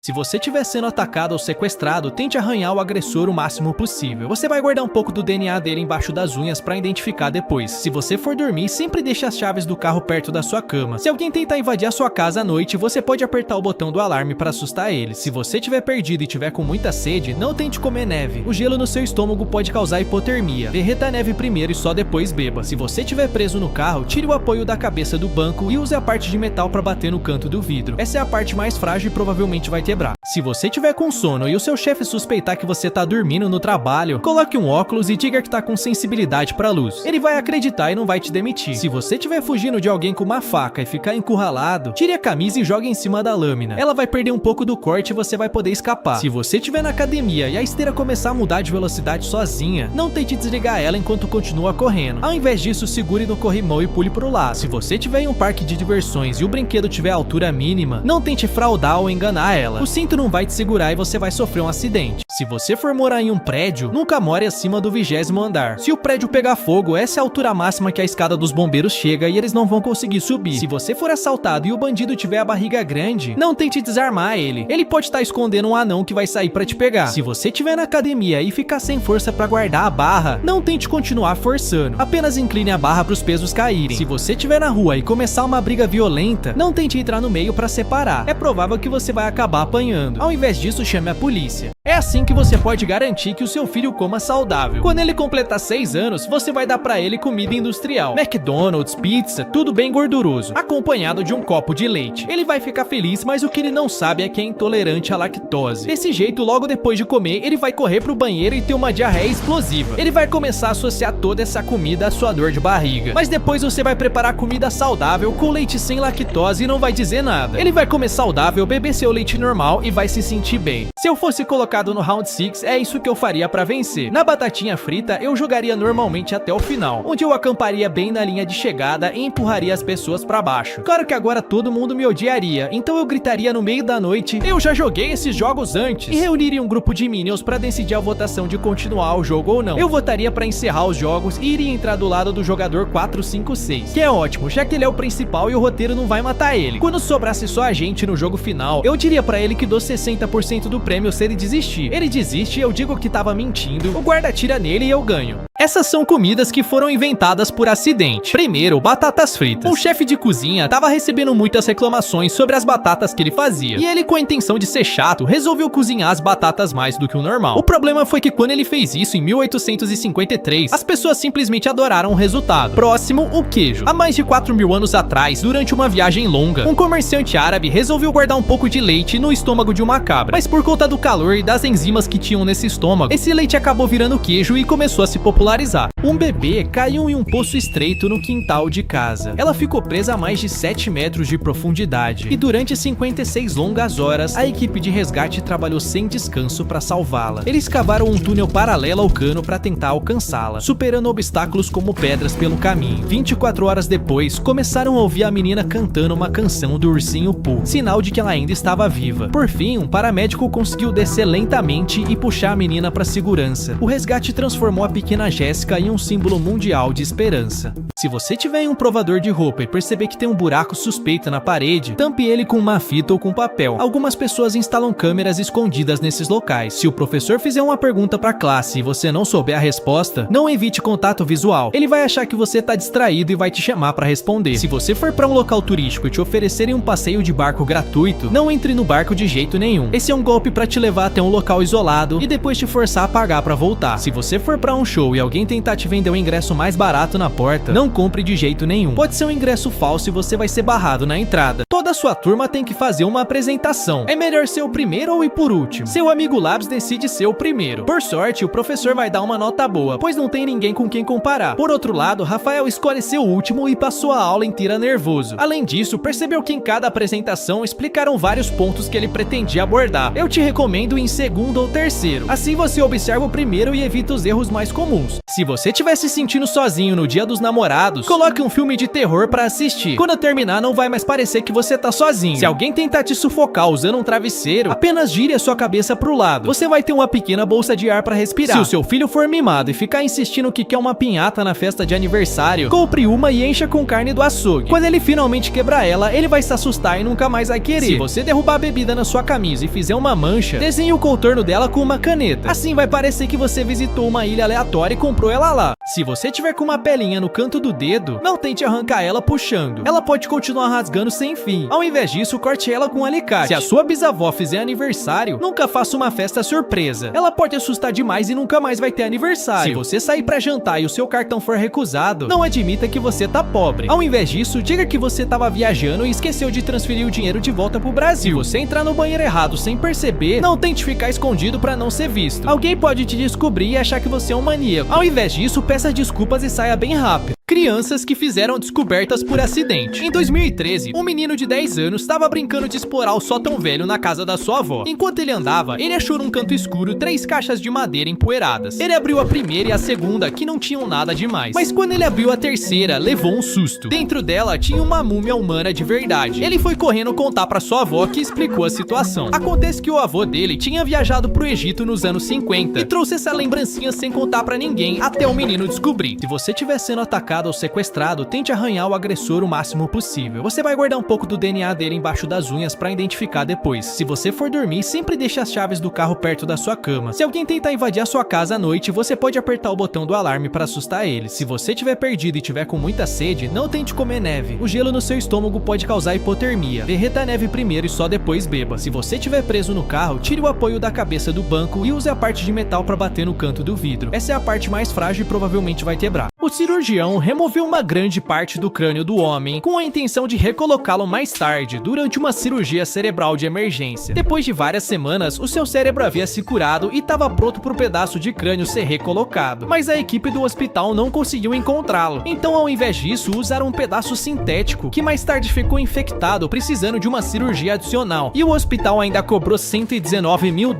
Se você estiver sendo atacado ou sequestrado, tente arranhar o agressor o máximo possível. Você vai guardar um pouco do DNA dele embaixo das unhas pra identificar depois. Se você for dormir, sempre deixe as chaves do carro perto da sua cama. Se alguém tentar invadir a sua casa à noite, você pode apertar o botão do alarme para assustar ele. Se você estiver perdido e tiver com muita sede, não tente comer neve. O gelo no seu estômago pode causar hipotermia. Derreta a neve primeiro e só depois beba. Se você estiver preso no carro, tire o apoio da cabeça do banco e use a parte de metal para bater no canto do vidro. Essa é a parte mais frágil e provavelmente vai quebrar. Se você tiver com sono e o seu chefe suspeitar que você tá dormindo no trabalho, coloque um óculos e diga que tá com sensibilidade pra luz. Ele vai acreditar e não vai te demitir. Se você estiver fugindo de alguém com uma faca e ficar encurralado, tire a camisa e jogue em cima da lâmina. Ela vai perder um pouco do corte e você vai poder escapar. Se você estiver na academia e a esteira começar a mudar de velocidade sozinha, não tente desligar ela enquanto continua correndo. Ao invés disso, segure no corrimão e pule pro lado. Se você estiver em um parque de diversões e o brinquedo tiver altura mínima, não tente fraudar ou enganar ela. O cinto não vai te segurar e você vai sofrer um acidente. Se você for morar em um prédio, nunca more acima do 20º andar. Se o prédio pegar fogo, essa é a altura máxima que a escada dos bombeiros chega e eles não vão conseguir subir. Se você for assaltado e o bandido tiver a barriga grande, não tente desarmar ele. Ele pode estar escondendo um anão que vai sair pra te pegar. Se você estiver na academia e ficar sem força pra guardar a barra, não tente continuar forçando. Apenas incline a barra pros pesos caírem. Se você estiver na rua e começar uma briga violenta, não tente entrar no meio pra separar. É provável que você vai acabar apanhando. Ao invés disso, chame a polícia. É assim que você pode garantir que o seu filho coma saudável. Quando ele completar 6 anos, você vai dar pra ele comida industrial. McDonald's, pizza, tudo bem gorduroso, acompanhado de um copo de leite. Ele vai ficar feliz, mas o que ele não sabe é que é intolerante à lactose. Desse jeito, logo depois de comer, ele vai correr pro banheiro e ter uma diarreia explosiva. Ele vai começar a associar toda essa comida à sua dor de barriga. Mas depois você vai preparar comida saudável com leite sem lactose e não vai dizer nada. Ele vai comer saudável, beber seu leite normal e vai se sentir bem. Se eu fosse colocado no Round 6, é isso que eu faria pra vencer. Na batatinha frita, eu jogaria normalmente até o final, onde eu acamparia bem na linha de chegada e empurraria as pessoas pra baixo. Claro que agora todo mundo me odiaria, então eu gritaria no meio da noite: eu já joguei esses jogos antes, e reuniria um grupo de minions pra decidir a votação de continuar o jogo ou não. Eu votaria pra encerrar os jogos e iria entrar do lado do jogador 456, que é ótimo, já que ele é o principal e o roteiro não vai matar ele. Quando sobrasse só a gente no jogo final, eu diria pra ele que dou 60% do prêmio se ele desistir. Ele desiste e eu digo que tava mentindo, o guarda atira nele e eu ganho. Essas são comidas que foram inventadas por acidente. Primeiro, batatas fritas. O chefe de cozinha tava recebendo muitas reclamações sobre as batatas que ele fazia, e ele, com a intenção de ser chato, resolveu cozinhar as batatas mais do que o normal. O problema foi que quando ele fez isso em 1853, as pessoas simplesmente adoraram o resultado. Próximo, o queijo. Há mais de 4.000 anos atrás, durante uma viagem longa, um comerciante árabe resolveu guardar um pouco de leite no estômago de uma cabra, mas por conta do calor e das enzimas que tinham nesse estômago, esse leite acabou virando queijo e começou a se popularizar. Um bebê caiu em um poço estreito no quintal de casa. Ela ficou presa a mais de 7 metros de profundidade e durante 56 longas horas, a equipe de resgate trabalhou sem descanso para salvá-la. Eles cavaram um túnel paralelo ao cano para tentar alcançá-la, superando obstáculos como pedras pelo caminho. 24 horas depois, começaram a ouvir a menina cantando uma canção do ursinho Pooh, sinal de que ela ainda estava viva. Por fim, um paramédico conseguiu descer lentamente e puxar a menina para segurança. O resgate transformou a pequena Jéssica em um símbolo mundial de esperança. Se você tiver em um provador de roupa e perceber que tem um buraco suspeito na parede, tampe ele com uma fita ou com papel. Algumas pessoas instalam câmeras escondidas nesses locais. Se o professor fizer uma pergunta para a classe e você não souber a resposta, não evite contato visual. Ele vai achar que você tá distraído e vai te chamar para responder. Se você for para um local turístico e te oferecerem um passeio de barco gratuito, não entre no barco de jeito nenhum. Esse é um golpe para te levar até um local isolado e depois te forçar a pagar para voltar. Se você for para um show e alguém tentar te vender um ingresso mais barato na porta, não compre de jeito nenhum. Pode ser um ingresso falso e você vai ser barrado na entrada. Toda a sua turma tem que fazer uma apresentação. É melhor ser o primeiro ou ir por último? Seu amigo Labs decide ser o primeiro. Por sorte, o professor vai dar uma nota boa, pois não tem ninguém com quem comparar. Por outro lado, Rafael escolhe ser o último e passou a aula inteira nervoso. Além disso, percebeu que em cada apresentação explicaram vários pontos que ele pretendia abordar. Eu te recomendo ir em segundo ou terceiro. Assim você observa o primeiro e evita os erros mais comuns. Se você você estiver se sentindo sozinho no Dia dos Namorados, coloque um filme de terror pra assistir. Quando terminar, não vai mais parecer que você tá sozinho. Se alguém tentar te sufocar usando um travesseiro, apenas gire a sua cabeça pro lado. Você vai ter uma pequena bolsa de ar pra respirar. Se o seu filho for mimado e ficar insistindo que quer uma pinhata na festa de aniversário, compre uma e encha com carne do açougue. Quando ele finalmente quebrar ela, ele vai se assustar e nunca mais vai querer. Se você derrubar a bebida na sua camisa e fizer uma mancha, desenhe o contorno dela com uma caneta. Assim vai parecer que você visitou uma ilha aleatória e comprou ela lá. Se você tiver com uma pelinha no canto do dedo, não tente arrancar ela puxando. Ela pode continuar rasgando sem fim. Ao invés disso, corte ela com um alicate. Se a sua bisavó fizer aniversário, nunca faça uma festa surpresa. Ela pode assustar demais e nunca mais vai ter aniversário. Se você sair pra jantar e o seu cartão for recusado, não admita que você tá pobre. Ao invés disso, diga que você tava viajando e esqueceu de transferir o dinheiro de volta pro Brasil. Se você entrar no banheiro errado sem perceber, não tente ficar escondido pra não ser visto. Alguém pode te descobrir e achar que você é um maníaco. Ao invés disso, peça desculpas e saia bem rápido. Crianças que fizeram descobertas por acidente. Em 2013, um menino de 10 anos estava brincando de explorar o sótão velho na casa da sua avó. Enquanto ele andava, ele achou num canto escuro 3 caixas de madeira empoeiradas. Ele abriu a primeira e a segunda, que não tinham nada demais. Mas quando ele abriu a terceira, levou um susto. Dentro dela tinha uma múmia humana de verdade. Ele foi correndo contar pra sua avó, que explicou a situação. Acontece que o avô dele tinha viajado pro Egito nos anos 50 e trouxe essa lembrancinha sem contar pra ninguém, até o menino descobrir. Se você estiver sendo atacado ou sequestrado, tente arranhar o agressor o máximo possível. Você vai guardar um pouco do DNA dele embaixo das unhas pra identificar depois. Se você for dormir, sempre deixe as chaves do carro perto da sua cama. Se alguém tentar invadir a sua casa à noite, você pode apertar o botão do alarme para assustar eles. Se você estiver perdido e tiver com muita sede, não tente comer neve. O gelo no seu estômago pode causar hipotermia. Derreta a neve primeiro e só depois beba. Se você estiver preso no carro, tire o apoio da cabeça do banco e use a parte de metal para bater no canto do vidro. Essa é a parte mais frágil e provavelmente vai quebrar. O cirurgião removeu uma grande parte do crânio do homem com a intenção de recolocá-lo mais tarde, durante uma cirurgia cerebral de emergência. Depois de várias semanas, o seu cérebro havia se curado e estava pronto para o pedaço de crânio ser recolocado. Mas a equipe do hospital não conseguiu encontrá-lo. Então, ao invés disso, usaram um pedaço sintético, que mais tarde ficou infectado, precisando de uma cirurgia adicional. E o hospital ainda cobrou $119 mil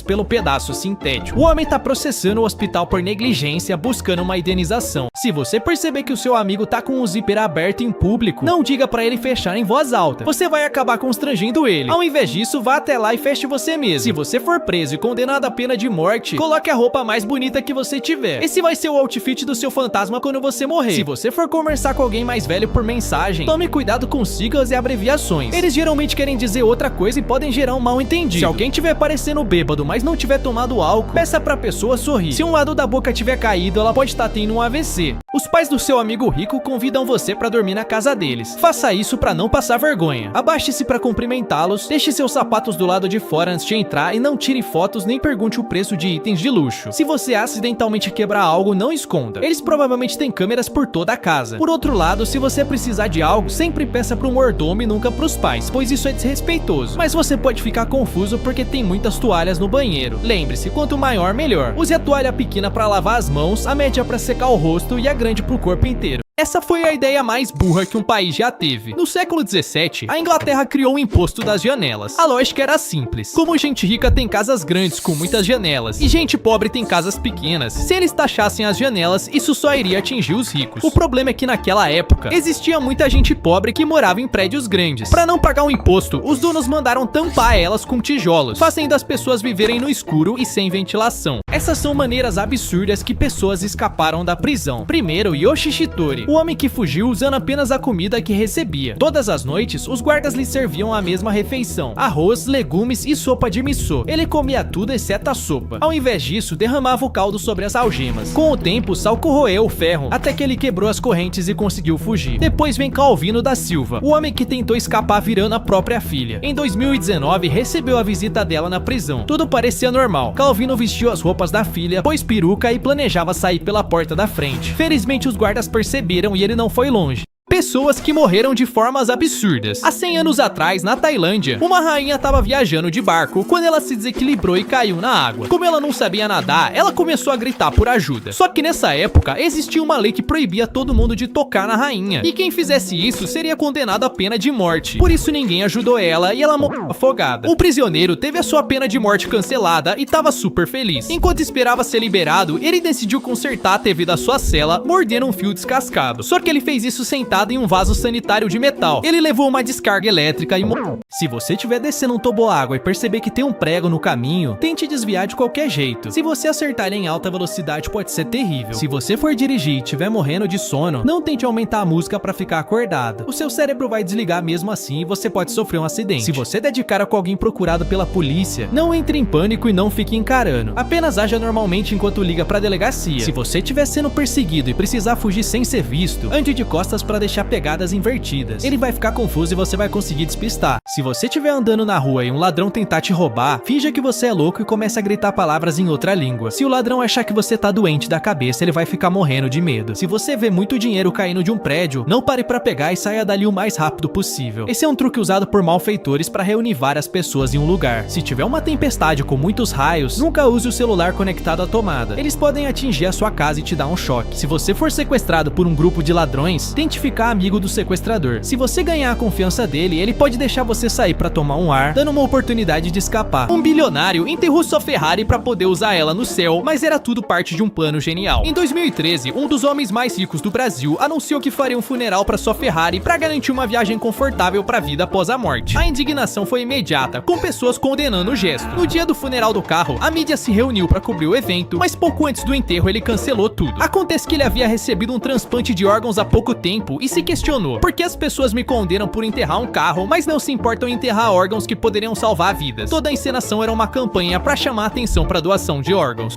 pelo pedaço sintético. O homem está processando o hospital por negligência, buscando uma indenização. Se você perceber que o seu amigo tá com o zíper aberto em público, não diga pra ele fechar em voz alta. Você vai acabar constrangendo ele. Ao invés disso, vá até lá e feche você mesmo. Se você for preso e condenado à pena de morte, coloque a roupa mais bonita que você tiver. Esse vai ser o outfit do seu fantasma quando você morrer. Se você for conversar com alguém mais velho por mensagem, tome cuidado com siglas e abreviações. Eles geralmente querem dizer outra coisa e podem gerar um mal entendido. Se alguém tiver parecendo bêbado, mas não tiver tomado álcool, peça pra pessoa sorrir. Se um lado da boca tiver caído, ela pode estar tendo um AVC. Os pais do seu amigo rico convidam você para dormir na casa deles. Faça isso para não passar vergonha. Abaixe-se para cumprimentá-los, deixe seus sapatos do lado de fora antes de entrar e não tire fotos nem pergunte o preço de itens de luxo. Se você acidentalmente quebrar algo, não esconda. Eles provavelmente têm câmeras por toda a casa. Por outro lado, se você precisar de algo, sempre peça para o mordomo e nunca para os pais, pois isso é desrespeitoso. Mas você pode ficar confuso porque tem muitas toalhas no banheiro. Lembre-se, quanto maior, melhor. Use a toalha pequena para lavar as mãos, a média para secar o rosto e a grande pro corpo inteiro. Essa foi a ideia mais burra que um país já teve. No século 17, a Inglaterra criou o imposto das janelas. A lógica era simples. Como gente rica tem casas grandes com muitas janelas e gente pobre tem casas pequenas, se eles taxassem as janelas, isso só iria atingir os ricos. O problema é que naquela época, existia muita gente pobre que morava em prédios grandes. Para não pagar o imposto, os donos mandaram tampar elas com tijolos, fazendo as pessoas viverem no escuro e sem ventilação. Essas são maneiras absurdas que pessoas escaparam da prisão. Primeiro, Yoshichitori, o homem que fugiu usando apenas a comida que recebia. Todas as noites, os guardas lhe serviam a mesma refeição: arroz, legumes e sopa de miso. Ele comia tudo exceto a sopa. Ao invés disso, derramava o caldo sobre as algemas. Com o tempo, Sal corroeu o ferro, até que ele quebrou as correntes e conseguiu fugir. Depois vem Calvino da Silva, o homem que tentou escapar virando a própria filha. Em 2019, recebeu a visita dela na prisão. Tudo parecia normal. Calvino vestiu as roupas da filha, pôs peruca e planejava sair pela porta da frente. Felizmente, os guardas perceberam e ele não foi longe. pessoas que morreram de formas absurdas. Há 100 anos atrás, na Tailândia, uma rainha estava viajando de barco quando ela se desequilibrou e caiu na água. Como ela não sabia nadar, ela começou a gritar por ajuda. Só que nessa época, existia uma lei que proibia todo mundo de tocar na rainha. E quem fizesse isso seria condenado à pena de morte. Por isso ninguém ajudou ela e ela morreu afogada. O prisioneiro teve a sua pena de morte cancelada e estava super feliz. Enquanto esperava ser liberado, ele decidiu consertar a TV da sua cela, mordendo um fio descascado. Só que ele fez isso sentado em um vaso sanitário de metal. Ele levou uma descarga elétrica e morreu. Se você estiver descendo um toboágua e perceber que tem um prego no caminho, tente desviar de qualquer jeito. Se você acertar em alta velocidade, pode ser terrível. Se você for dirigir e estiver morrendo de sono, não tente aumentar a música para ficar acordado. O seu cérebro vai desligar mesmo assim e você pode sofrer um acidente. Se você der de cara com alguém procurado pela polícia, não entre em pânico e não fique encarando. Apenas haja normalmente enquanto liga pra delegacia. Se você estiver sendo perseguido e precisar fugir sem ser visto, ande de costas para deixar pegadas invertidas. Ele vai ficar confuso e você vai conseguir despistar. Se você estiver andando na rua e um ladrão tentar te roubar, finja que você é louco e comece a gritar palavras em outra língua. Se o ladrão achar que você tá doente da cabeça, ele vai ficar morrendo de medo. Se você vê muito dinheiro caindo de um prédio, não pare pra pegar e saia dali o mais rápido possível. Esse é um truque usado por malfeitores para reunir várias pessoas em um lugar. Se tiver uma tempestade com muitos raios, nunca use o celular conectado à tomada. Eles podem atingir a sua casa e te dar um choque. Se você for sequestrado por um grupo de ladrões, tente ficar amigo do sequestrador. Se você ganhar a confiança dele, ele pode deixar você sair para tomar um ar, dando uma oportunidade de escapar. Um bilionário enterrou sua Ferrari para poder usar ela no céu, mas era tudo parte de um plano genial. Em 2013, um dos homens mais ricos do Brasil anunciou que faria um funeral para sua Ferrari para garantir uma viagem confortável para a vida após a morte. A indignação foi imediata, com pessoas condenando o gesto. No dia do funeral do carro, a mídia se reuniu para cobrir o evento, mas pouco antes do enterro ele cancelou tudo. Acontece que ele havia recebido um transplante de órgãos há pouco tempo e se questionou: por que as pessoas me condenam por enterrar um carro, mas não se importam em enterrar órgãos que poderiam salvar vidas? Toda a encenação era uma campanha para chamar a atenção para a doação de órgãos.